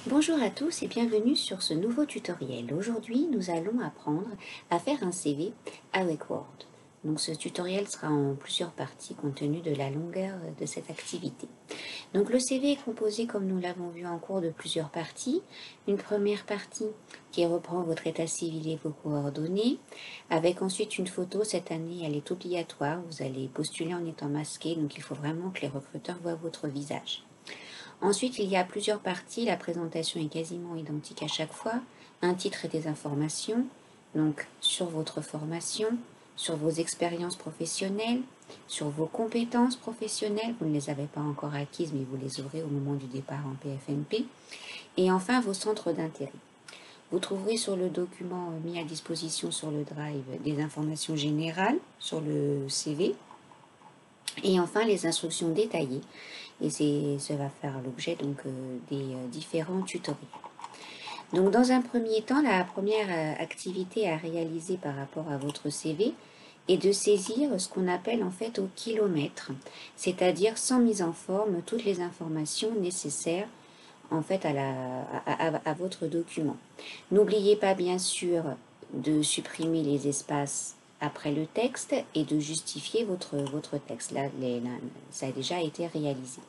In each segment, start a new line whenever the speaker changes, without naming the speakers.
Bonjour à tous et bienvenue sur ce nouveau tutoriel. Aujourd'hui, nous allons apprendre à faire un CV avec Word. Donc ce tutoriel sera en plusieurs parties compte tenu de la longueur de cette activité. Donc le CV est composé, comme nous l'avons vu en cours, de plusieurs parties. Une première partie qui reprend votre état civil et vos coordonnées, avec ensuite une photo. Cette année, elle est obligatoire. Vous allez postuler en étant masqué, donc il faut vraiment que les recruteurs voient votre visage. Ensuite, il y a plusieurs parties. La présentation est quasiment identique à chaque fois. Un titre et des informations, donc sur votre formation, sur vos expériences professionnelles, sur vos compétences professionnelles. Vous ne les avez pas encore acquises, mais vous les aurez au moment du départ en PFNP. Et enfin, vos centres d'intérêt. Vous trouverez sur le document mis à disposition sur le Drive des informations générales sur le CV. Et enfin, les instructions détaillées. Et ça va faire l'objet des différents tutoriels. Donc dans un premier temps, la première activité à réaliser par rapport à votre CV est de saisir ce qu'on appelle en fait au kilomètre, c'est-à-dire sans mise en forme toutes les informations nécessaires en fait à votre document. N'oubliez pas bien sûr de supprimer les espaces après le texte et de justifier votre texte. Là, ça a déjà été réalisé.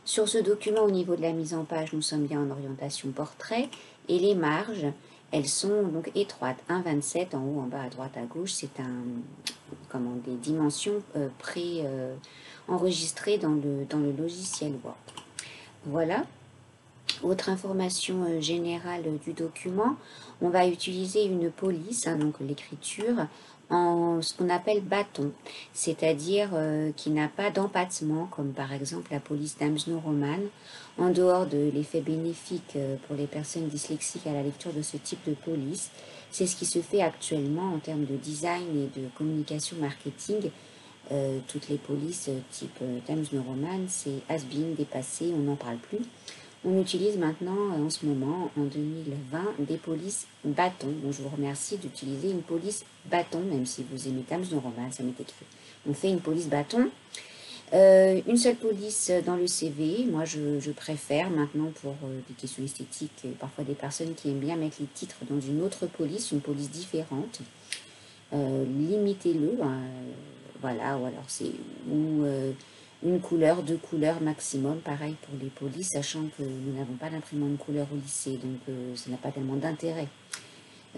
Sur ce document, au niveau de la mise en page, nous sommes bien en orientation portrait et les marges, elles sont donc étroites. 1,27 en haut, en bas, à droite, à gauche, c'est des dimensions pré-enregistrées dans le logiciel Word. Voilà. Autre information générale du document, on va utiliser une police, donc l'écriture, en ce qu'on appelle bâton, c'est-à-dire qui n'a pas d'empattement, comme par exemple la police Times New Roman, en dehors de l'effet bénéfique pour les personnes dyslexiques à la lecture de ce type de police. C'est ce qui se fait actuellement en termes de design et de communication marketing. Toutes les polices type Times New Roman, c'est has-been, dépassé, on n'en parle plus. On utilise maintenant, en ce moment, en 2020, des polices bâton. Donc, je vous remercie d'utiliser une police bâton, même si vous aimez Times New Roman, ça m'est écrit. On fait une police bâton. Une seule police dans le CV. Moi, je préfère maintenant pour des questions esthétiques, parfois des personnes qui aiment bien mettre les titres dans une autre police, une police différente. Limitez-le, voilà, ou alors c'est une couleur, deux couleurs maximum, pareil pour les polices, sachant que nous n'avons pas d'imprimante couleur au lycée, donc ça n'a pas tellement d'intérêt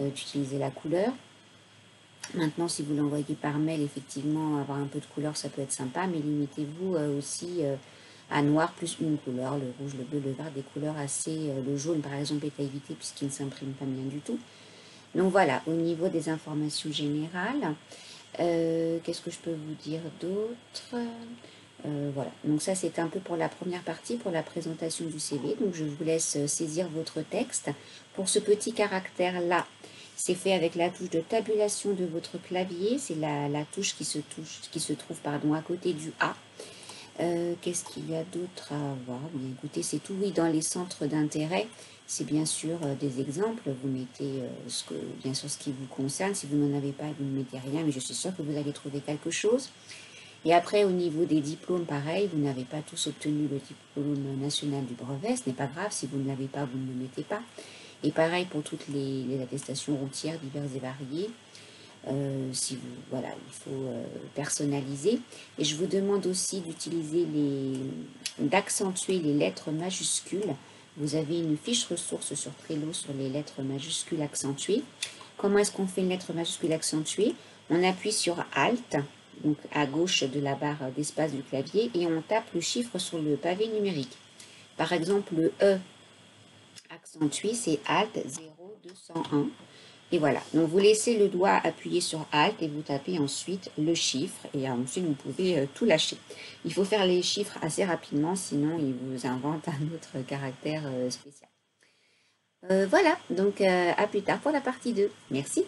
d'utiliser la couleur. Maintenant, si vous l'envoyez par mail, effectivement, avoir un peu de couleur, ça peut être sympa, mais limitez-vous aussi à noir plus une couleur, le rouge, le bleu, le vert, des couleurs assez... le jaune, par exemple, est à éviter puisqu'il ne s'imprime pas bien du tout. Donc voilà, au niveau des informations générales, qu'est-ce que je peux vous dire d'autre? Voilà, donc ça c'est un peu pour la première partie, pour la présentation du CV. Donc je vous laisse saisir votre texte. Pour ce petit caractère-là, c'est fait avec la touche de tabulation de votre clavier. C'est la touche qui se trouve à côté du A. Qu'est-ce qu'il y a d'autre à voir? Bien, écoutez, c'est tout. Oui, dans les centres d'intérêt, c'est bien sûr des exemples. Vous mettez bien sûr ce qui vous concerne. Si vous n'en avez pas, vous ne mettez rien, mais je suis sûre que vous allez trouver quelque chose. Et après, au niveau des diplômes, pareil, vous n'avez pas tous obtenu le diplôme national du brevet. Ce n'est pas grave, si vous ne l'avez pas, vous ne le mettez pas. Et pareil pour toutes les attestations routières diverses et variées. Voilà, il faut personnaliser. Et je vous demande aussi d'accentuer les lettres majuscules. Vous avez une fiche ressource sur Trello sur les lettres majuscules accentuées. Comment est-ce qu'on fait une lettre majuscule accentuée? On appuie sur Alt, donc à gauche de la barre d'espace du clavier, et on tape le chiffre sur le pavé numérique. Par exemple, le E accentué, c'est Alt 0201. Et voilà, donc vous laissez le doigt appuyé sur Alt et vous tapez ensuite le chiffre et ensuite vous pouvez tout lâcher. Il faut faire les chiffres assez rapidement, sinon il vous invente un autre caractère spécial. Voilà, donc à plus tard pour la partie 2. Merci.